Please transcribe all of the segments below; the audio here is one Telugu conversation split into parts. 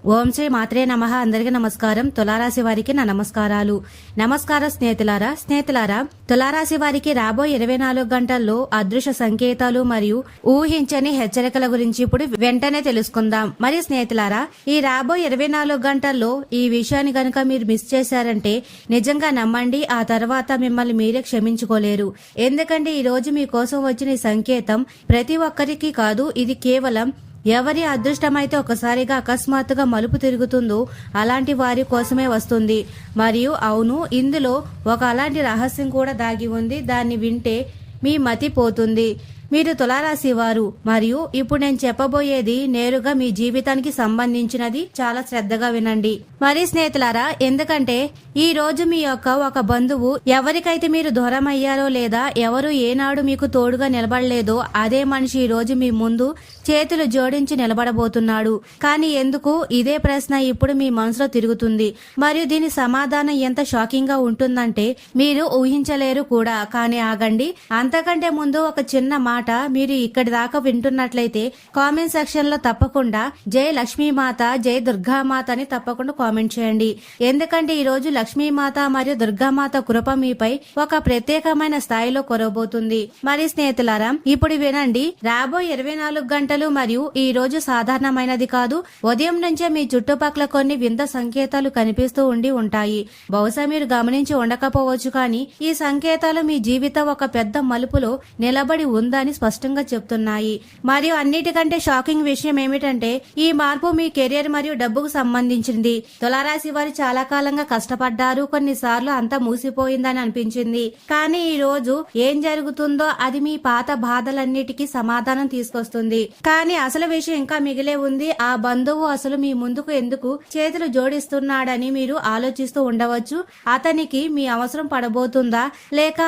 ఓం శ్రీ మాత్రే నమః. అందరికీ నమస్కారం. తులారాశి వారికి నా నమస్కారాలు. నమస్కారం స్నేహితులారా, తులారాశి వారికి రాబోయే 24 గంటల్లో అదృశ్య సంకేతాలు మరియు ఊహించని హెచ్చరికల గురించి ఇప్పుడు వెంటనే తెలుసుకుందాం. మరి స్నేహితులారా, ఈ రాబోయే 24 గంటల్లో ఈ విషయాన్ని గనుక మీరు మిస్ చేశారంటే నిజంగా నమ్మండి, ఆ తర్వాత మిమ్మల్ని మీరే క్షమించుకోలేరు. ఎందుకంటే ఈ రోజు మీకోసం వచ్చిన ఈ సంకేతం ప్రతి ఒక్కరికి కాదు, ఇది కేవలం ఎవరి అదృష్టమైతే ఒకసారిగా అకస్మాత్తుగా మలుపు తిరుగుతుందో అలాంటి వారి కోసమే వస్తుంది. మరియు అవును, ఇందులో ఒక అలాంటి రహస్యం కూడా దాగి ఉంది. దాన్ని వింటే మీ మతి పోతుంది. మీరు తులారాశి వారు, మరియు ఇప్పుడు నేను చెప్పబోయేది నేరుగా మీ జీవితానికి సంబంధించినది. చాలా శ్రద్ధగా వినండి. మరి స్నేహితులారా, ఎందుకంటే ఈ రోజు మీ యొక్క ఒక బంధువు ఎవరికైతే మీరు దూరం అయ్యారో లేదా ఎవరు ఏనాడు మీకు తోడుగా నిలబడలేదో అదే మనిషి ఈ రోజు మీ ముందు చేతులు జోడించి నిలబడబోతున్నాడు. కానీ ఎందుకు, ఇదే ప్రశ్న ఇప్పుడు మీ మనసులో తిరుగుతుంది. మరియు దీని సమాధానం ఎంత షాకింగ్ గా ఉంటుందంటే మీరు ఊహించలేరు కూడా. కానీ ఆగండి, అంతకంటే ముందు ఒక చిన్న మాట. మీరు ఇక్కడి దాకా వింటున్నట్లయితే కామెంట్ సెక్షన్ లో తప్పకుండా జై లక్ష్మీమాత, జై దుర్గామాత అని తప్పకుండా కామెంట్ చేయండి. ఎందుకంటే ఈ రోజు లక్ష్మీమాత మరియు దుర్గామాత కృప మీపై ఒక ప్రత్యేకమైన స్థాయిలో కొరవబోతుంది. మరి స్నేహితులారా, ఇప్పుడు వినండి. రాబోయే 24 గంటలు మరియు ఈ రోజు సాధారణమైనది కాదు. ఉదయం నుంచే మీ చుట్టుపక్కల కొన్ని వింత సంకేతాలు కనిపిస్తూ ఉంటాయి. బహుశా మీరు గమనించి ఉండకపోవచ్చు, కానీ ఈ సంకేతాలు మీ జీవితం ఒక పెద్ద మలుపులో నిలబడి ఉందని స్పష్టంగా చెప్తున్నాయి. మరియు అన్నిటికంటే షాకింగ్ విషయం ఏమిటంటే ఈ మార్పు మీ కెరియర్ మరియు డబ్బుకు సంబంధించింది. తులారాశి వారు చాలా కాలంగా కష్టపడ్డారు. కొన్నిసార్లు అంతా మూసిపోయిందని అనిపించింది. కానీ ఈ రోజు ఏం జరుగుతుందో అది మీ పాత బాధలన్నిటికీ సమాధానం తీసుకొస్తుంది. కానీ అసలు విషయం ఇంకా మిగిలే ఉంది. ఆ బంధువు అసలు మీ ముందుకు ఎందుకు చేతులు జోడిస్తున్నాడని మీరు ఆలోచిస్తూ ఉండవచ్చు. అతనికి మీ అవసరం పడబోతుందా, లేక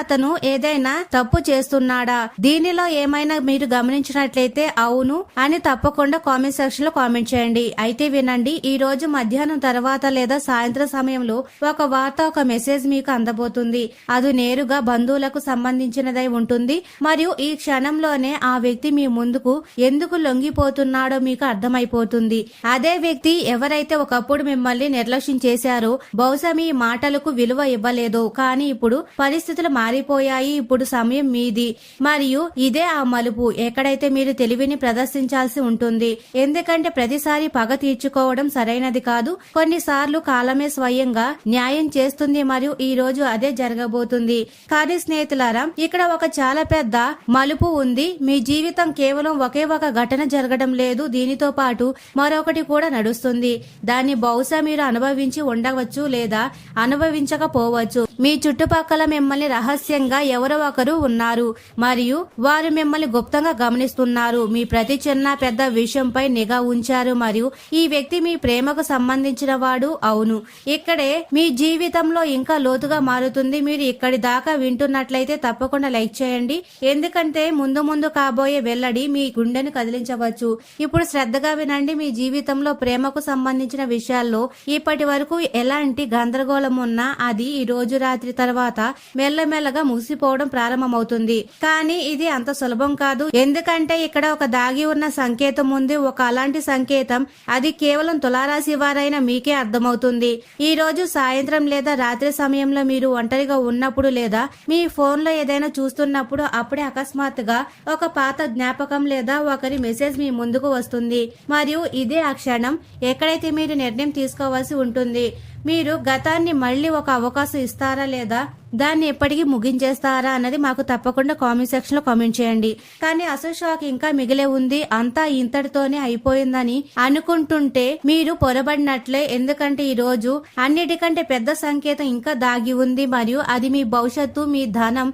అతను ఏదైనా తప్పు చేస్తున్నాడా? దీనిలో ఏమైనా మీరు గమనించినట్లయితే అవును అని తప్పకుండా కామెంట్ సెక్షన్ లో కామెంట్ చేయండి. అయితే వినండి, ఈ రోజు మధ్యాహ్నం తర్వాత లేదా సాయంత్రం సమయంలో ఒక వార్త, ఒక మెసేజ్ మీకు అందబోతుంది. అది నేరుగా బంధువులకు సంబంధించినదై ఉంటుంది. మరియు ఈ క్షణంలోనే ఆ వ్యక్తి మీ ముందుకు ఎందుకు లొంగిపోతున్నాడో మీకు అర్థమైపోతుంది. అదే వ్యక్తి ఎవరైతే ఒకప్పుడు మిమ్మల్ని నిర్లక్ష్యం చేశారో, బహుశా మీ మాటలకు విలువ ఇవ్వలేదో, కానీ ఇప్పుడు పరిస్థితులు మారిపోయాయి. ఇప్పుడు సమయం మీది. మరియు ఇదే ఆ మలుపు ఎక్కడైతే మీరు తెలివిని ప్రదర్శించాల్సి ఉంటుంది. ఎందుకంటే ప్రతిసారి పగ తీర్చుకోవడం సరైనది కాదు. కొన్నిసార్లు కాలమే స్వయంగా న్యాయం చేస్తుంది. మరియు ఈ రోజు అదే జరగబోతుంది. కానీ స్నేహితులారా, ఇక్కడ ఒక చాలా పెద్ద మలుపు ఉంది. మీ జీవితం కేవలం ఒకే ఒక ఘటన జరగడం లేదు, దీనితో పాటు మరొకటి కూడా నడుస్తుంది. దాన్ని బహుశా మీరు అనుభవించి ఉండవచ్చు లేదా అనుభవించకపోవచ్చు. మీ చుట్టుపక్కల మిమ్మల్ని రహస్యంగా ఎవరో ఒకరు ఉన్నారు మరియు వారు మిమ్మల్ని గుప్తంగా గమనిస్తున్నారు. మీ ప్రతి చిన్న పెద్ద విషయంపై నిఘా ఉంచారు. మరియు ఈ వ్యక్తి మీ ప్రేమకు సంబంధించిన వాడు. అవును, ఇక్కడే మీ జీవితంలో ఇంకా లోతుగా మారుతుంది. మీరు ఇక్కడి దాకా వింటున్నట్లయితే తప్పకుండా లైక్ చేయండి. ఎందుకంటే ముందు కాబోయే వెల్లడి మీ గుండెను కదిలించవచ్చు. ఇప్పుడు శ్రద్ధగా వినండి. మీ జీవితంలో ప్రేమకు సంబంధించిన విషయాల్లో ఇప్పటి వరకు ఎలాంటి గందరగోళం ఉన్నా అది ఈ రోజు రాత్రి తర్వాత మెల్లమెల్లగా ముగిసిపోవడం ప్రారంభమవుతుంది. కానీ ఇది అంత సులభం కాదు. ఎందుకంటే ఇక్కడ ఒక దాగి ఉన్న సంకేతం ఉంది. ఒక అలాంటి సంకేతం, అది కేవలం తులారాశి వారైన మీకే అర్థమవుతుంది. ఈ రోజు సాయంత్రం లేదా రాత్రి సమయంలో మీరు ఒంటరిగా ఉన్నప్పుడు లేదా మీ ఫోన్ లో ఏదైనా చూస్తున్నప్పుడు అప్పుడే అకస్మాత్తుగా ఒక పాత జ్ఞాపకం లేదా ఒకరి మెసేజ్ మీ ముందుకు వస్తుంది. మరియు ఇదే ఆ క్షణం ఎక్కడైతే మీరు నిర్ణయం తీసుకోవాల్సి ఉంటుంది. మీరు గతాన్ని మళ్ళీ ఒక అవకాశం ఇస్తారా లేదా దాన్ని ఎప్పటికీ ముగించేస్తారా అన్నది మాకు తప్పకుండా కామెంట్ సెక్షన్ లో కామెంట్ చేయండి. కానీ అసలు షాక్ ఇంకా మిగిలే ఉంది. అంతా ఇంతటితోనే అయిపోయిందని అనుకుంటుంటే మీరు పొరబడినట్లే. ఎందుకంటే ఈ రోజు అన్నిటికంటే పెద్ద సంకేతం ఇంకా దాగి ఉంది. మరియు అది మీ భవిష్యత్తు, మీ ధనం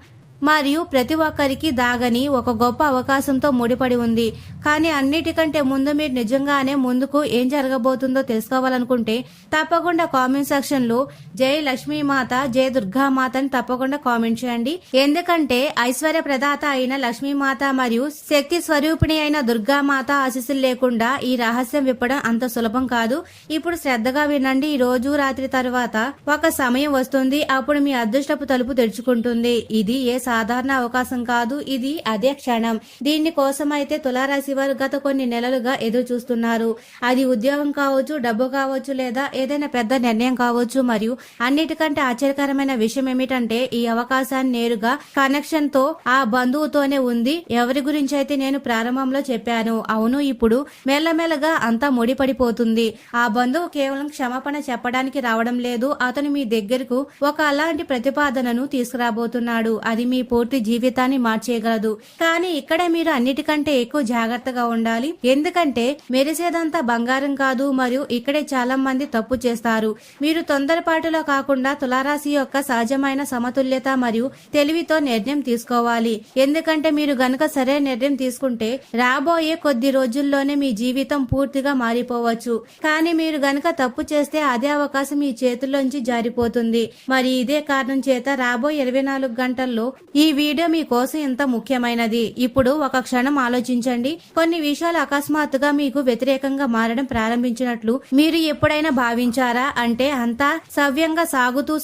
మరియు ప్రతి ఒక్కరికి దాగని ఒక గొప్ప అవకాశంతో ముడిపడి ఉంది. కానీ అన్నిటికంటే ముందు మీరు నిజంగానే ముందుకు ఏం జరగబోతుందో తెలుసుకోవాలనుకుంటే తప్పకుండా కామెంట్ సెక్షన్ లో జై లక్ష్మీమాత, జై దుర్గామాత అని తప్పకుండా కామెంట్ చేయండి. ఎందుకంటే ఐశ్వర్య ప్రదాత అయిన లక్ష్మీమాత మరియు శక్తి స్వరూపిణి అయిన దుర్గామాత ఆశీస్సులు లేకుండా ఈ రహస్యం విప్పడం అంత సులభం కాదు. ఇప్పుడు శ్రద్ధగా వినండి. ఈ రోజు రాత్రి తర్వాత ఒక సమయం వస్తుంది. అప్పుడు మీ అదృష్టపు తలుపు తెరుచుకుంటుంది. ఇది ఏ సాధారణ అవకాశం కాదు, ఇది అదే క్షణం. దీని కోసం అయితే తులారాశి వారు గత కొన్ని నెలలుగా ఎదురు చూస్తున్నారు. అది ఉద్యోగం కావచ్చు, డబ్బు కావచ్చు, లేదా ఏదైనా పెద్ద నిర్ణయం కావచ్చు. మరియు అన్నిటికంటే ఆశ్చర్యకరమైన విషయం ఏమిటంటే ఈ అవకాశాన్ని నేరుగా కనెక్షన్ తో ఆ బంధువుతోనే ఉంది. ఎవరి గురించి అయితే నేను ప్రారంభంలో చెప్పాను. అవును, ఇప్పుడు మెల్లమెల్లగా అంతా ముడిపడిపోతుంది. ఆ బంధువు కేవలం క్షమాపణ చెప్పడానికి రావడం లేదు, అతను మీ దగ్గరకు ఒక అలాంటి ప్రతిపాదనను తీసుకురాబోతున్నాడు. అది మీ పూర్తి జీవితాన్ని మార్చేయగలదు. కానీ ఇక్కడ మీరు అన్నిటికంటే ఎక్కువ జాగ్రత్తగా ఉండాలి. ఎందుకంటే మెరిసేదంతా బంగారం కాదు. మరియు ఇక్కడే చాలా మంది తప్పు చేస్తారు. మీరు తొందరపాటులో కాకుండా తులారాశి యొక్క సహజమైన సమతుల్యత మరియు తెలివితో నిర్ణయం తీసుకోవాలి. ఎందుకంటే మీరు గనుక సరైన నిర్ణయం తీసుకుంటే రాబోయే కొద్ది రోజుల్లోనే మీ జీవితం పూర్తిగా మారిపోవచ్చు. కానీ మీరు గనుక తప్పు చేస్తే అదే అవకాశం మీ చేతుల్లోంచి జారిపోతుంది. మరి ఇదే కారణం చేత రాబోయే 24 గంటల్లో ఈ వీడియో మీకోసం ఎంత ముఖ్యమైనది. ఇప్పుడు ఒక క్షణం ఆలోచించండి. కొన్ని విషయాలు అకస్మాత్తుగా మీకు వ్యతిరేకంగా మారడం ప్రారంభించినట్లు మీరు ఎప్పుడైనా భావించారా? అంటే అంతా సవ్యంగా సాగుతూ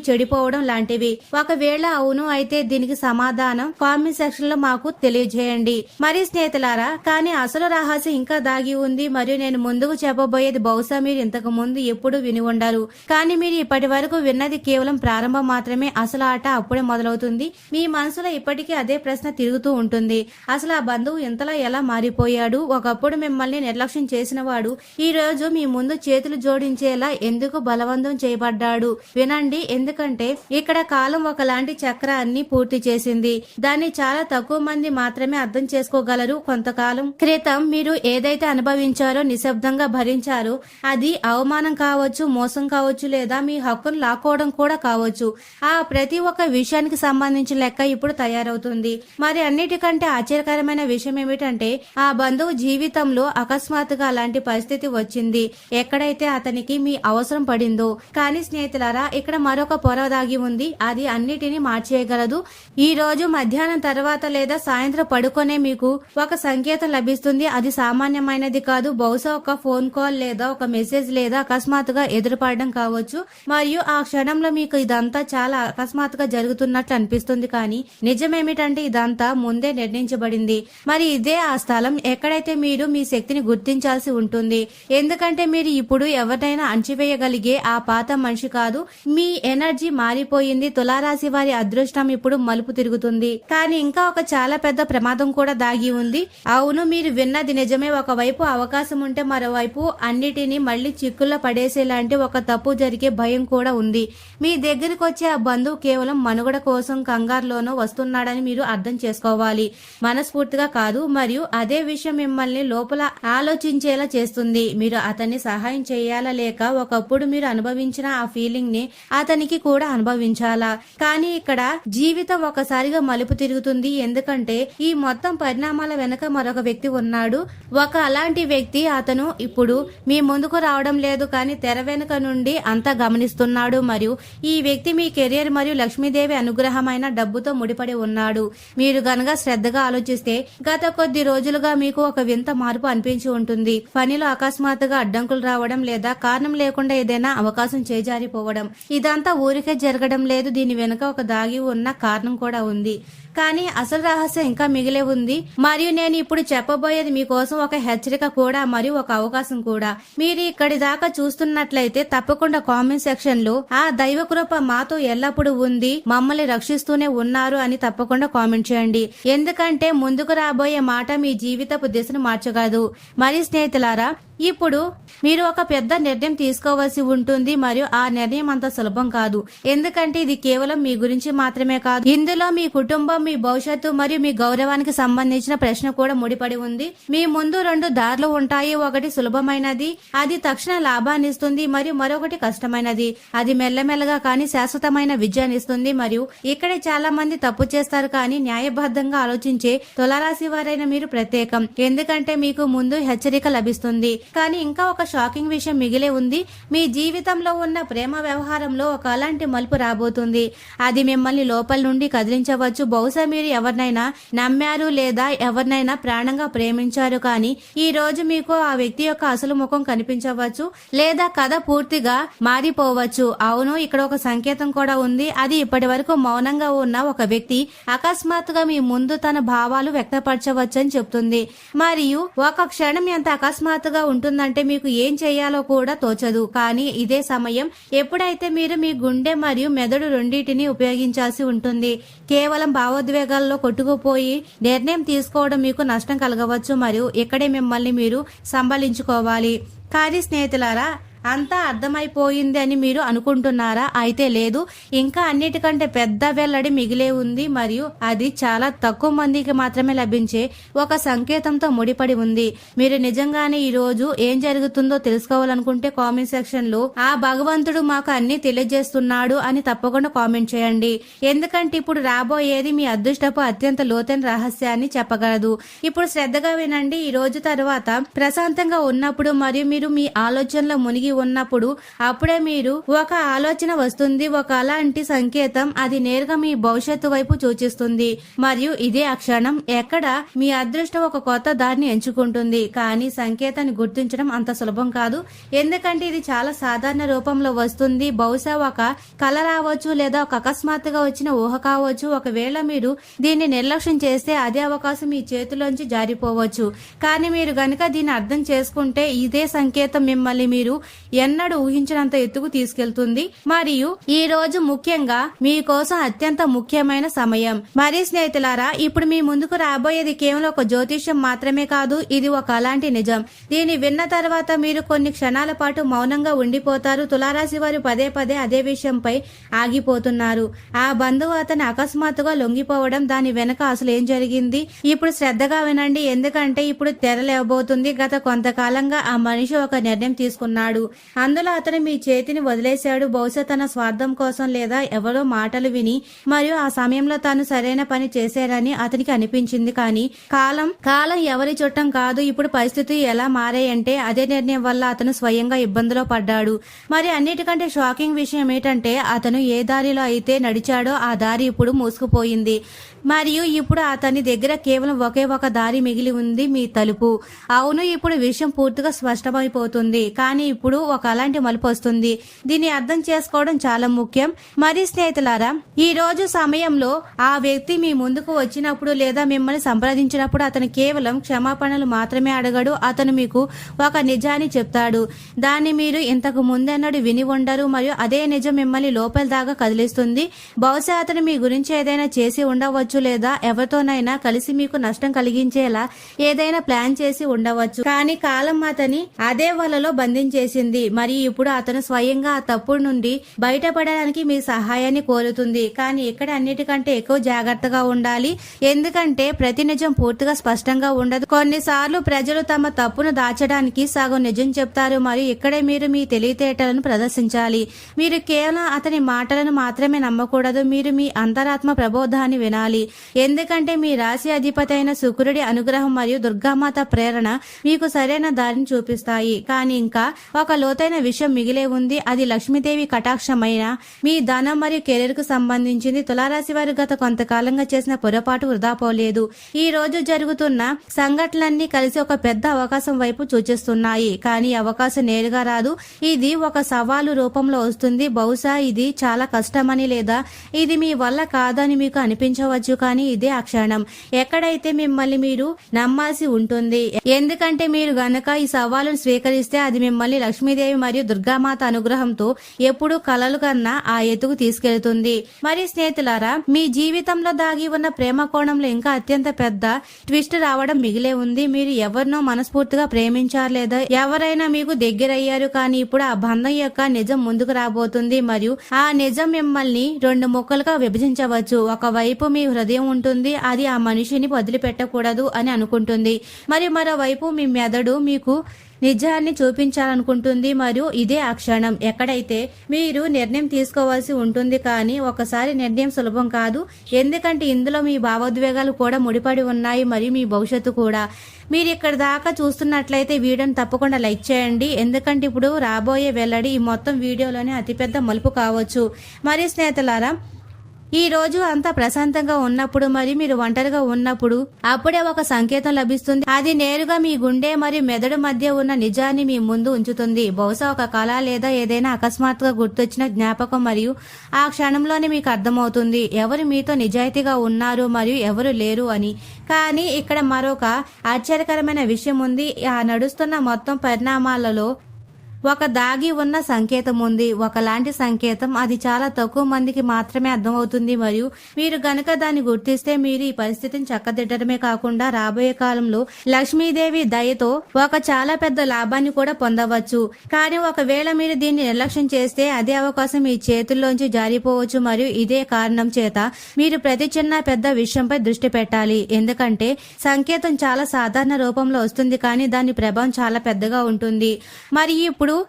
చెడిపోవడం లాంటివి. ఒకవేళ అవును అయితే దీనికి సమాధానం కామెంట్ సెక్షన్ లో మాకు తెలియజేయండి. మరి స్నేహితులారా, కానీ అసలు రహస్యం ఇంకా దాగి ఉంది. మరియు నేను ముందుకు చెప్పబోయేది బహుశా మీరు ఇంతకు ముందు ఎప్పుడు విని ఉండరు. కానీ మీరు ఇప్పటి వరకు విన్నది కేవలం ప్రారంభం మాత్రమే. అసలు ఆట అప్పుడే మొదలవుతుంది. మీ మనసులో ఇప్పటికీ అదే ప్రశ్న తిరుగుతూ ఉంటుంది. అసలు ఆ బంధువు ఇంతలా ఎలా మారిపోయాడు? ఒకప్పుడు మిమ్మల్ని నిర్లక్ష్యం చేసిన వాడు ఈ రోజు మీ ముందు చేతులు జోడించేలా ఎందుకు బలవంతం చేయబడ్డాడు? వినండి, ఎందుకంటే ఇక్కడ కాలం ఒకలాంటి చక్రాన్ని పూర్తి చేసింది. దాన్ని చాలా తక్కువ మంది మాత్రమే అర్థం చేసుకోగలరు. కొంతకాలం క్రితం మీరు ఏదైతే అనుభవించారో, నిశ్శబ్దంగా భరించారో, అది అవమానం కావచ్చు, మోసం కావచ్చు, లేదా మీ హక్కును లాక్కోవడం కూడా కావచ్చు. ఆ ప్రతి ఒక్క విషయానికి సంబంధించిన లెక్క ఇప్పుడు తయారవుతుంది. మరి అన్నిటికంటే ఆశ్చర్యకరమైన విషయం ఏమిటంటే ఆ బంధువు జీవితంలో అకస్మాత్తుగా అలాంటి పరిస్థితి వచ్చింది ఎక్కడైతే అతనికి మీ అవసరం పడిందో. కానీ స్నేహితులారా, ఇక్కడ మరొక పొర దాగి ఉంది. అది అన్నిటినీ మార్చేయగలదు. ఈ రోజు మధ్యాహ్నం తర్వాత లేదా సాయంత్రం పడుకొనే మీకు ఒక సంకేతం లభిస్తుంది. అది సామాన్యమైనది కాదు. బహుశా ఒక ఫోన్ కాల్ లేదా ఒక మెసేజ్ లేదా అకస్మాత్తుగా ఎదురుపడడం కావచ్చు. మరియు ఆ క్షణంలో మీకు ఇదంతా చాలా అకస్మాత్తుగా జరుగుతున్నట్లు అనిపిస్తుంది. కానీ నిజమేమిటంటే ఇదంతా ముందే నిర్ణయించబడింది. మరి ఇదే ఆ స్థలం ఎక్కడైతే మీరు మీ శక్తిని గుర్తించాల్సి ఉంటుంది. ఎందుకంటే మీరు ఇప్పుడు ఎవరినైనా అణచివేయగలిగే ఆ పాత మనిషి కాదు. మీ ఎనర్జీ మారిపోయింది. తులారాశి వారి అదృష్టం ఇప్పుడు మలుపు తిరుగుతుంది. కానీ ఇంకా ఒక చాలా పెద్ద ప్రమాదం కూడా దాగి ఉంది. అవును, మీరు విన్నది నిజమే. ఒకవైపు అవకాశం ఉంటే మరోవైపు అన్నిటినీ మళ్లీ చిక్కుల్లో పడేసేలాంటి ఒక తప్పు జరిగే భయం కూడా ఉంది. మీ దగ్గరికి వచ్చే ఆ బంధువు కేవలం మనుగడ కోసం కంగారులోనూ వస్తున్నాడని మీరు అర్థం చేసుకోవాలి, మనస్ఫూర్తిగా కాదు. మరియు అదే విషయం మిమ్మల్ని లోపల ఆలోచించేలా చేస్తుంది. మీరు అతన్ని సహాయం చేయాలా, లేక ఒకప్పుడు మీరు అనుభవించిన ఆ ఫీలింగ్ ని అతనికి కూడా అనుభవించాలా? కానీ ఇక్కడ జీవితం ఒకసారిగా మలుపు తిరుగుతుంది. ఎందుకంటే ఈ మొత్తం పరిణామాల వెనక మరొక వ్యక్తి ఉన్నాడు. ఒక అలాంటి వ్యక్తి. అతను ఇప్పుడు మీ ముందుకు రావడం లేదు, కానీ తెర వెనుక నుండి అంతా గమనిస్తున్నాడు. మరియు ఈ వ్యక్తి మీ కెరియర్ మరియు లక్ష్మీదేవి అనుగ్రహమైన డబ్బుతో ముడిపడి ఉన్నాడు. మీరు గనక శ్రద్ధగా ఆలోచిస్తే గత కొద్ది రోజులుగా మీకు ఒక వింత మార్పు అనిపించి ఉంటుంది. పనిలో అకస్మాత్తుగా అడ్డంకులు రావడం లేదా కారణం లేకుండా ఏదైనా అవకాశం చేజారిపోవడం. ఇదంతా ఊరికే జరగడం లేదు. దీని వెనుక ఒక దాగి ఉన్న కారణం కూడా ఉంది. కానీ అసలు రహస్యం ఇంకా మిగిలే ఉంది. మరియు నేను ఇప్పుడు చెప్పబోయేది మీకోసం ఒక హెచ్చరిక కూడా మరియు ఒక అవకాశం కూడా. మీరు ఇక్కడి దాకా చూస్తున్నట్లయితే తప్పకుండా కామెంట్ సెక్షన్ లో ఆ దైవ కృప మాతో ఎల్లప్పుడూ ఉంది, మమ్మల్ని రక్షిస్తూనే ఉన్నారు అని తప్పకుండా కామెంట్ చేయండి. ఎందుకంటే ముందుకు రాబోయే మాట మీ జీవితపు దిశను మార్చగలదు. మరి స్నేహితులారా, ఇప్పుడు మీరు ఒక పెద్ద నిర్ణయం తీసుకోవాల్సి ఉంటుంది. మరియు ఆ నిర్ణయం అంత సులభం కాదు. ఎందుకంటే ఇది కేవలం మీ గురించి మాత్రమే కాదు. ఇందులో మీ కుటుంబం, మీ భవిష్యత్తు మరియు మీ గౌరవానికి సంబంధించిన ప్రశ్న కూడా ముడిపడి ఉంది. మీ ముందు 2 దారులు ఉంటాయి. ఒకటి సులభమైనది, అది తక్షణ లాభాన్ని ఇస్తుంది. మరియు మరొకటి కష్టమైనది, అది మెల్లమెల్లగా కానీ శాశ్వతమైన విజయాన్ని ఇస్తుంది. మరియు ఇక్కడే చాలా మంది తప్పు చేస్తారు. కానీ న్యాయబద్ధంగా ఆలోచించే తులారాశి వారైన మీరు ప్రత్యేకం. ఎందుకంటే మీకు ముందు హెచ్చరిక లభిస్తుంది. కానీ ఇంకా ఒక షాకింగ్ విషయం మిగిలే ఉంది. మీ జీవితంలో ఉన్న ప్రేమ వ్యవహారంలో ఒక అలాంటి మలుపు రాబోతుంది. అది మిమ్మల్ని లోపల నుండి కదిలించవచ్చు. బహుశా మీరు ఎవరినైనా నమ్మారు లేదా ఎవరినైనా ప్రాణంగా ప్రేమించారు, కానీ ఈ రోజు మీకు ఆ వ్యక్తి యొక్క అసలు ముఖం కనిపించవచ్చు లేదా కథ పూర్తిగా మారిపోవచ్చు. అవును, ఇక్కడ ఒక సంకేతం కూడా ఉంది. అది ఇప్పటి వరకు మౌనంగా ఉన్న ఒక వ్యక్తి అకస్మాత్తుగా మీ ముందు తన భావాలు వ్యక్తపరచవచ్చని చెప్తుంది. మరియు ఒక క్షణం ఎంత అకస్మాత్తుగా ఉంటుందంటే మీకు ఏం చేయాలో కూడా తోచదు. కానీ ఇదే సమయం ఎప్పుడైతే మీరు మీ గుండె మరియు మెదడు రెండింటిని ఉపయోగించాల్సి ఉంటుంది. కేవలం భావోద్వేగాల్లో కొట్టుకుపోయి నిర్ణయం తీసుకోవడం మీకు నష్టం కలగవచ్చు మరియు ఇక్కడే మిమ్మల్ని మీరు సంభాళించుకోవాలి. కానీ స్నేహితులారా, అంతా అర్థమైపోయింది అని మీరు అనుకుంటున్నారా? అయితే లేదు, ఇంకా అన్నిటికంటే పెద్ద వెల్లడి మిగిలే ఉంది మరియు అది చాలా తక్కువ మందికి మాత్రమే లభించే ఒక సంకేతంతో ముడిపడి ఉంది. మీరు నిజంగానే ఈ రోజు ఏం జరుగుతుందో తెలుసుకోవాలనుకుంటే కామెంట్ సెక్షన్ లో ఆ భగవంతుడు మాకు అన్ని తెలియజేస్తున్నాడు అని తప్పకుండా కామెంట్ చేయండి. ఎందుకంటే ఇప్పుడు రాబోయేది మీ అదృష్టపు అత్యంత లోతైన రహస్యాన్ని చెప్పగలదు. ఇప్పుడు శ్రద్ధగా వినండి. ఈ రోజు తర్వాత ప్రశాంతంగా ఉన్నప్పుడు మరియు మీరు మీ ఆలోచనలో మునిగి ఉన్నప్పుడు అప్పుడే మీరు ఒక ఆలోచన వస్తుంది, ఒక అలాంటి సంకేతం. అది నేరుగా మీ భవిష్యత్తు వైపు సూచిస్తుంది మరియు ఇదే ఆ క్షణం ఎక్కడ మీ అదృష్టం ఒక కొత్త దారిని ఎంచుకుంటుంది. కానీ సంకేతాన్ని గుర్తించడం అంత సులభం కాదు, ఎందుకంటే ఇది చాలా సాధారణ రూపంలో వస్తుంది. బహుశా ఒక కల రావచ్చు లేదా ఒక అకస్మాత్తుగా వచ్చిన ఊహ కావచ్చు. ఒకవేళ మీరు దీన్ని నిర్లక్ష్యం చేస్తే అదే అవకాశం మీ చేతిలోంచి జారిపోవచ్చు. కానీ మీరు గనుక దీన్ని అర్థం చేసుకుంటే ఇదే సంకేతం మిమ్మల్ని మీరు ఎన్నడూ ఊహించినంత ఎత్తుకు తీసుకెళ్తుంది మరియు ఈ రోజు ముఖ్యంగా మీకోసం అత్యంత ముఖ్యమైన సమయం. మరి స్నేహితులారా, ఇప్పుడు మీ ముందుకు రాబోయేది కేవలం ఒక జ్యోతిష్యం మాత్రమే కాదు, ఇది ఒక అలాంటి నిజం. దీన్ని విన్న తర్వాత మీరు కొన్ని క్షణాల పాటు మౌనంగా ఉండిపోతారు. తులారాశి వారు పదే పదే అదే విషయంపై ఆగిపోతున్నారు. ఆ బంధువు అతను అకస్మాత్తుగా లొంగిపోవడం, దాని వెనక అసలు ఏం జరిగింది? ఇప్పుడు శ్రద్ధగా వినండి, ఎందుకంటే ఇప్పుడు తెరలేవబోతుంది. గత కొంతకాలంగా ఆ మనిషి ఒక నిర్ణయం తీసుకున్నాడు. అందులో అతను మీ చేతిని వదిలేశాడు. బహుశా తన స్వార్థం కోసం లేదా ఎవరో మాటలు విని మరియు ఆ సమయంలో తాను సరైన పని చేశారని అతనికి అనిపించింది. కానీ కాలం ఎవరి చుట్టం కాదు. ఇప్పుడు పరిస్థితి ఎలా మారాయంటే అదే నిర్ణయం వల్ల అతను స్వయంగా ఇబ్బందిలో పడ్డాడు. మరి అన్నిటికంటే షాకింగ్ విషయం ఏంటంటే అతను ఏ దారిలో అయితే నడిచాడో ఆ దారి ఇప్పుడు మూసుకుపోయింది మరియు ఇప్పుడు అతని దగ్గర కేవలం ఒకే ఒక దారి మిగిలి ఉంది, మీ తలుపు. అవును, ఇప్పుడు విషయం పూర్తిగా స్పష్టమైపోతుంది. కానీ ఇప్పుడు ఒక అలాంటి మలుపు వస్తుంది. దీన్ని అర్థం చేసుకోవడం చాలా ముఖ్యం. మరి స్నేహితులారా, ఈ రోజు సమయంలో ఆ వ్యక్తి మీ ముందుకు వచ్చినప్పుడు లేదా మిమ్మల్ని సంప్రదించినప్పుడు అతను కేవలం క్షమాపణలు మాత్రమే అడగడు. అతను మీకు ఒక నిజాన్ని చెప్తాడు. దాన్ని మీరు ఇంతకు ముందెన్నడూ విని ఉండరు మరియు అదే నిజం మిమ్మల్ని లోపల దాకా కదిలిస్తుంది. బహుశా అతను మీ గురించి ఏదైనా చేసి ఉండవచ్చు లేదా ఎవరితోనైనా కలిసి మీకు నష్టం కలిగించేలా ఏదైనా ప్లాన్ చేసి ఉండవచ్చు. కానీ కాలం అతని అదే వలలో బంధించేసింది మరియు ఇప్పుడు అతను స్వయంగా ఆ తప్పుడు నుండి బయటపడడానికి మీ సహాయాన్ని కోరుతుంది. కానీ ఇక్కడ అన్నిటికంటే ఎక్కువ జాగ్రత్తగా ఉండాలి, ఎందుకంటే ప్రతి నిజం పూర్తిగా స్పష్టంగా ఉండదు. కొన్నిసార్లు ప్రజలు తమ తప్పును దాచడానికి సగం నిజం చెప్తారు మరియు ఇక్కడే మీరు మీ తెలివితేటలను ప్రదర్శించాలి. మీరు కేవలం అతని మాటలను మాత్రమే నమ్మకూడదు, మీరు మీ అంతరాత్మ ప్రబోధాన్ని వినాలి. ఎందుకంటే మీ రాశి అధిపతి అయిన శుక్రుడి అనుగ్రహం మరియు దుర్గామాత ప్రేరణ మీకు సరైన దారిని చూపిస్తాయి. కానీ ఇంకా ఒక లోతైన విషయం మిగిలే ఉంది. అది లక్ష్మీదేవి కటాక్షమైన మీ ధనం మరియు కెరీర్ కు సంబంధించింది. తులారాశి వారు గత కొంతకాలంగా చేసిన పొరపాటు వృధా పోలేదు. ఈ రోజు జరుగుతున్న సంఘటనలన్నీ కలిసి ఒక పెద్ద అవకాశం వైపు సూచిస్తున్నాయి. కానీ అవకాశం నేరుగా రాదు, ఇది ఒక సవాలు రూపంలో వస్తుంది. బహుశా ఇది చాలా కష్టమని లేదా ఇది మీ వల్ల కాదని మీకు అనిపించవచ్చు, కానీ ఇదే ఆ క్షణం ఎక్కడైతే మిమ్మల్ని మీరు నమ్మాల్సి ఉంటుంది. ఎందుకంటే మీరు గనక ఈ సవాలును స్వీకరిస్తే అది మిమ్మల్ని లక్ష్మీదేవి మరియు దుర్గామాత అనుగ్రహంతో ఎప్పుడూ కలలు కన్నా ఆ ఎత్తుకు తీసుకెళ్తుంది. మరి స్నేహితులారా, మీ జీవితంలో దాగి ఉన్న ప్రేమ కోణంలో ఇంకా అత్యంత పెద్ద ట్విస్ట్ రావడం మిగిలే ఉంది. మీరు ఎవరినో మనస్ఫూర్తిగా ప్రేమించారు లేదా ఎవరైనా మీకు దగ్గరయ్యారు, కానీ ఇప్పుడు ఆ బంధం యొక్క నిజం ముందుకు రాబోతుంది మరియు ఆ నిజం మిమ్మల్ని రెండు ముక్కలుగా విభజించవచ్చు. ఒకవైపు మీ హృదయం ఉంటుంది, అది ఆ మనిషిని వదిలిపెట్టకూడదు అని అనుకుంటుంది, మరి మరోవైపు మీ మెదడు మీకు నిజాన్ని చూపించాలనుకుంటుంది మరియు ఇదే ఆ క్షణం ఎక్కడైతే మీరు నిర్ణయం తీసుకోవాల్సి ఉంటుంది. కానీ ఒకసారి నిర్ణయం సులభం కాదు, ఎందుకంటే ఇందులో మీ భావోద్వేగాలు కూడా ముడిపడి ఉన్నాయి మరియు మీ భవిష్యత్తు కూడా. మీరు ఇక్కడ దాకా చూస్తున్నట్లయితే వీడియోని తప్పకుండా లైక్ చేయండి, ఎందుకంటే ఇప్పుడు రాబోయే వెల్లడి ఈ మొత్తం వీడియోలోనే అతిపెద్ద మలుపు కావచ్చు. మరి స్నేహితులారా, ఈ రోజు అంతా ప్రశాంతంగా ఉన్నప్పుడు మరియు మీరు ఒంటరిగా ఉన్నప్పుడు అప్పుడే ఒక సంకేతం లభిస్తుంది. అది నేరుగా మీ గుండె మరియు మెదడు మధ్య ఉన్న నిజాన్ని మీ ముందు ఉంచుతుంది. బహుశా ఒక కళ లేదా ఏదైనా అకస్మాత్తుగా గుర్తొచ్చిన జ్ఞాపకం మరియు ఆ క్షణంలోనే మీకు అర్థమవుతుంది ఎవరు మీతో నిజాయితీగా ఉన్నారు మరియు ఎవరు లేరు అని. కానీ ఇక్కడ మరొక ఆశ్చర్యకరమైన విషయం ఉంది. ఆ నడుస్తున్న మొత్తం పరిణామాలలో ఒక దాగి ఉన్న సంకేతం ఉంది, ఒకలాంటి సంకేతం. అది చాలా తక్కువ మందికి మాత్రమే అర్థమవుతుంది మరియు మీరు గనక దాన్ని గుర్తిస్తే మీరు ఈ పరిస్థితిని చక్కదిద్దడమే కాకుండా రాబోయే కాలంలో లక్ష్మీదేవి దయతో ఒక చాలా పెద్ద లాభాన్ని కూడా పొందవచ్చు. కానీ ఒకవేళ మీరు దీన్ని నిర్లక్ష్యం చేస్తే అదే అవకాశం మీ చేతుల్లోంచి జారిపోవచ్చు మరియు ఇదే కారణం చేత మీరు ప్రతి చిన్న పెద్ద విషయంపై దృష్టి పెట్టాలి, ఎందుకంటే సంకేతం చాలా సాధారణ రూపంలో వస్తుంది కానీ దాని ప్రభావం చాలా పెద్దగా ఉంటుంది. మరి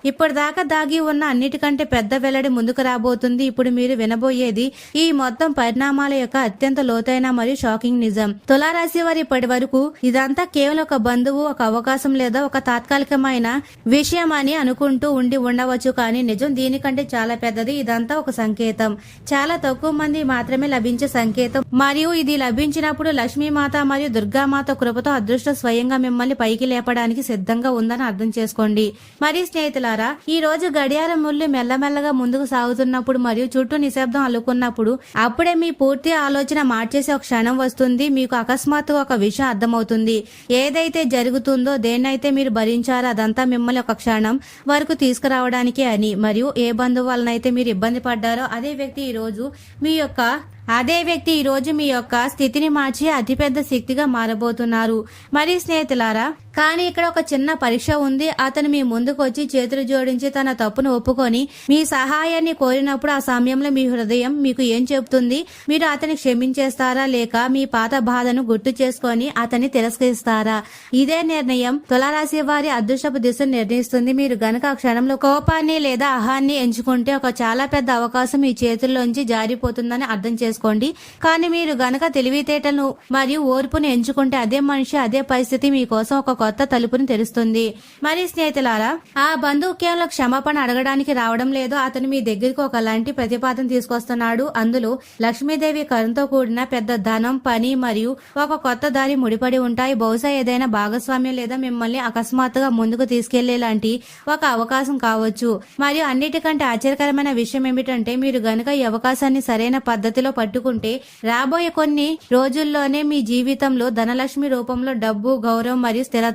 ఇప్పటిదాకా దాగి ఉన్న అన్నిటికంటే పెద్ద వెల్లడి ముందుకు రాబోతుంది. ఇప్పుడు మీరు వినబోయేది ఈ మొత్తం పరిణామాల యొక్క అత్యంత లోతైన మరియు షాకింగ్ నిజం. తులారాశి వారి ఇప్పటి వరకు ఇదంతా కేవలం ఒక బంధువు, ఒక అవకాశం లేదా ఒక తాత్కాలికమైన విషయం అని అనుకుంటూ ఉండవచ్చు, కానీ నిజం దీనికంటే చాలా పెద్దది. ఇదంతా ఒక సంకేతం, చాలా తక్కువ మంది మాత్రమే లభించే సంకేతం మరియు ఇది లభించినప్పుడు లక్ష్మీమాత మరియు దుర్గామాత కృపతో అదృష్టం స్వయంగా మిమ్మల్ని పైకి లేపడానికి సిద్ధంగా ఉందని అర్థం చేసుకోండి. మరి స్నేహితులారా, ఈ రోజు గడియారం ముళ్ళు మెల్లమెల్లగా ముందుకు సాగుతున్నప్పుడు మరియు చుట్టూ నిశ్శబ్దం అల్లుకున్నప్పుడు అప్పుడే మీ పూర్తి ఆలోచన మార్చేసే ఒక క్షణం వస్తుంది. మీకు అకస్మాత్తుగా ఒక విషయం అర్థమవుతుంది. ఏదైతే జరుగుతుందో, దేన్నైతే మీరు భరించారో అదంతా మిమ్మల్ని ఒక క్షణం వరకు తీసుకురావడానికి అని, మరియు ఏ బంధువు వలనైతే మీరు ఇబ్బంది పడ్డారో అదే వ్యక్తి ఈ రోజు మీ యొక్క స్థితిని మార్చి అతిపెద్ద శక్తిగా మారబోతున్నారు. మరి స్నేహితులారా, కానీ ఇక్కడ ఒక చిన్న పరీక్ష ఉంది. అతను మీ ముందుకు వచ్చి చేతులు జోడించి తన తప్పును ఒప్పుకొని మీ సహాయాన్ని కోరినప్పుడు ఆ సమయంలో మీ హృదయం మీకు ఏం చెబుతుంది? మీరు అతన్ని క్షమించేస్తారా లేక మీ పాత బాధను గుర్తు చేసుకొని అతన్ని తిరస్కరిస్తారా? ఇదే నిర్ణయం తులారాశి వారి అదృష్టపు దిశను నిర్ణయిస్తుంది. మీరు గనక ఆ క్షణంలో కోపాన్ని లేదా అహాన్ని ఎంచుకుంటే ఒక చాలా పెద్ద అవకాశం మీ చేతుల్లోంచి జారిపోతుందని అర్థం చేసుకోండి. కానీ మీరు గనక తెలివితేటలను మరియు ఓర్పును ఎంచుకుంటే అదే మనిషి, అదే పరిస్థితి మీకోసం ఒక కొత్త తలుపుని తెరుస్తుంది. మరి స్నేహితులారా, ఆ బంధువు కేవలం క్షమాపణ అడగడానికి రావడం లేదు, అతను మీ దగ్గరికి ఒకలాంటి ప్రతిపాదన తీసుకొస్తున్నాడు. అందులో లక్ష్మీదేవి కరుణతో కూడిన పెద్ద ధనం, పని మరియు ఒక కొత్త దారి ముడిపడి ఉంటాయి. బహుశా ఏదైనా భాగస్వామ్యం లేదా మిమ్మల్ని అకస్మాత్తుగా ముందుకు తీసుకెళ్లేలాంటి ఒక అవకాశం కావచ్చు. మరియు అన్నిటికంటే ఆశ్చర్యకరమైన విషయం ఏమిటంటే, మీరు గనక ఈ అవకాశాన్ని సరైన పద్ధతిలో పట్టుకుంటే రాబోయే కొన్ని రోజుల్లోనే మీ జీవితంలో ధనలక్ష్మి రూపంలో డబ్బు, గౌరవం మరియు స్థిరత్వం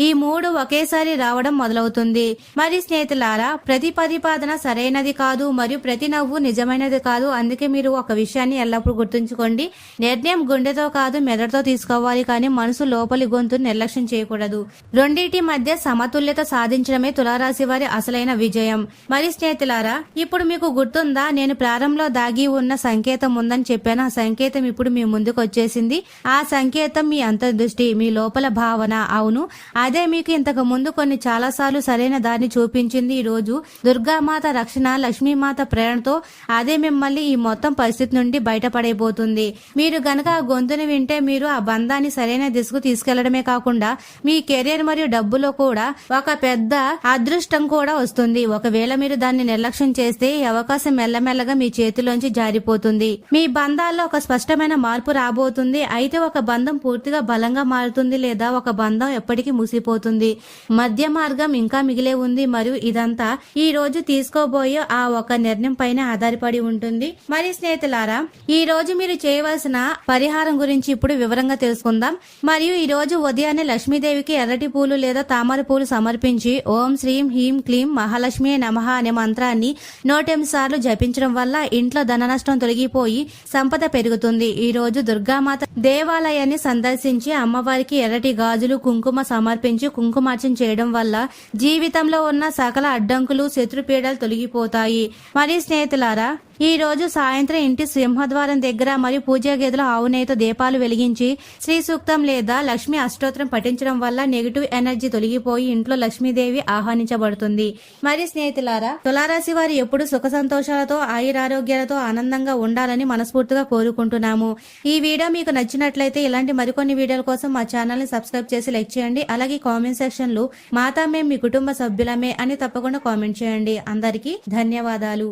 ఈ మూడు ఒకేసారి రావడం మొదలవుతుంది. మరి స్నేహితులారా, ప్రతి ప్రతిపాదన సరైనది కాదు మరియు ప్రతి నవ్వు నిజమైనది కాదు. అందుకే మీరు ఒక విషయాన్ని ఎల్లప్పుడూ గుర్తుంచుకోండి, నిర్ణయం గుండెతో కాదు మెదడుతో తీసుకోవాలి, కానీ మనసు లోపలి గొంతును నిర్లక్ష్యం చేయకూడదు. రెండింటి మధ్య సమతుల్యత సాధించడమే తులారాశి వారి అసలైన విజయం. మరి స్నేహితులారా, ఇప్పుడు మీకు గుర్తుందా, నేను ప్రారంభంలో దాగి ఉన్న సంకేతం ఉందని చెప్పాను. ఆ సంకేతం ఇప్పుడు మీ ముందుకు వచ్చేసింది. ఆ సంకేతం మీ అంతర్దృష్టి, మీ లోపల భావన. అవును, అదే మీకు ఇంతకు ముందు కొన్ని చాలా సార్లు సరైన దారిని చూపించింది. ఈ రోజు దుర్గామాత రక్షణ, లక్ష్మీమాత ప్రేరణతో అదే మిమ్మల్ని ఈ మొత్తం పరిస్థితి నుండి బయటపడైపోతుంది. మీరు గనక ఆ గొంతుని వింటే మీరు ఆ బంధాన్ని సరైన దిశకు తీసుకెళ్లడమే కాకుండా మీ కెరీర్ మరియు డబ్బులో కూడా ఒక పెద్ద అదృష్టం కూడా వస్తుంది. ఒకవేళ మీరు దాన్ని నిర్లక్ష్యం చేస్తే ఈ అవకాశం మెల్లమెల్లగా మీ చేతిలోంచి జారిపోతుంది. మీ బంధాల్లో ఒక స్పష్టమైన మార్పు రాబోతుంది. అయితే ఒక బంధం పూర్తిగా బలంగా మారుతుంది లేదా ఒక బంధం ఎప్పటికీ ముసిపోతుంది. మధ్య మార్గం ఇంకా మిగిలే ఉంది మరియు ఇదంతా ఈ రోజు తీసుకోబోయే ఆ ఒక నిర్ణయం పైన ఆధారపడి ఉంటుంది. మరి స్నేహితులారా, ఈ రోజు మీరు చేయవలసిన పరిహారం గురించి ఇప్పుడు వివరంగా తెలుసుకుందాం. మరియు ఈ రోజు ఉదయాన్నే లక్ష్మీదేవికి ఎర్రటి పూలు లేదా తామర పూలు సమర్పించి ఓం శ్రీం హ్రీం క్లీం మహాలక్ష్మి నమః అనే మంత్రాన్ని 108 సార్లు జపించడం వల్ల ఇంట్లో ధన నష్టం తొలగిపోయి సంపద పెరుగుతుంది. ఈ రోజు దుర్గామాత దేవాలయాన్ని సందర్శించి అమ్మవారికి ఎర్రటి గాజులు కుంకుమ సమర్పించి కుంకుమార్చన చేయడం వల్ల జీవితంలో ఉన్న సకల అడ్డంకులు శత్రుపీడలు తొలగిపోతాయి. మరి స్నేహితులారా, ఈ రోజు సాయంత్రం ఇంటి సింహద్వారం దగ్గర మరియు పూజా గదిలో ఆవు నెయ్యితో దీపాలు వెలిగించి శ్రీ సూక్తం లేదా లక్ష్మీ అష్టోత్తరం పఠించడం వల్ల నెగిటివ్ ఎనర్జీ తొలగిపోయి ఇంట్లో లక్ష్మీదేవి ఆహ్వానించబడుతుంది. మరి స్నేహితులారా, తులారాశి వారు ఎప్పుడు సుఖ సంతోషాలతో ఆయురారోగ్యాలతో ఆనందంగా ఉండాలని మనస్ఫూర్తిగా కోరుకుంటున్నాము. ఈ వీడియో మీకు నచ్చినట్లయితే ఇలాంటి మరికొన్ని వీడియోల కోసం మా ఛానల్ ని సబ్స్క్రైబ్ చేసి లైక్ చేయండి. అలాగే కామెంట్ సెక్షన్ లో మాతా మేము మీ కుటుంబ సభ్యులమే అని తప్పకుండా కామెంట్ చేయండి. అందరికీ ధన్యవాదాలు.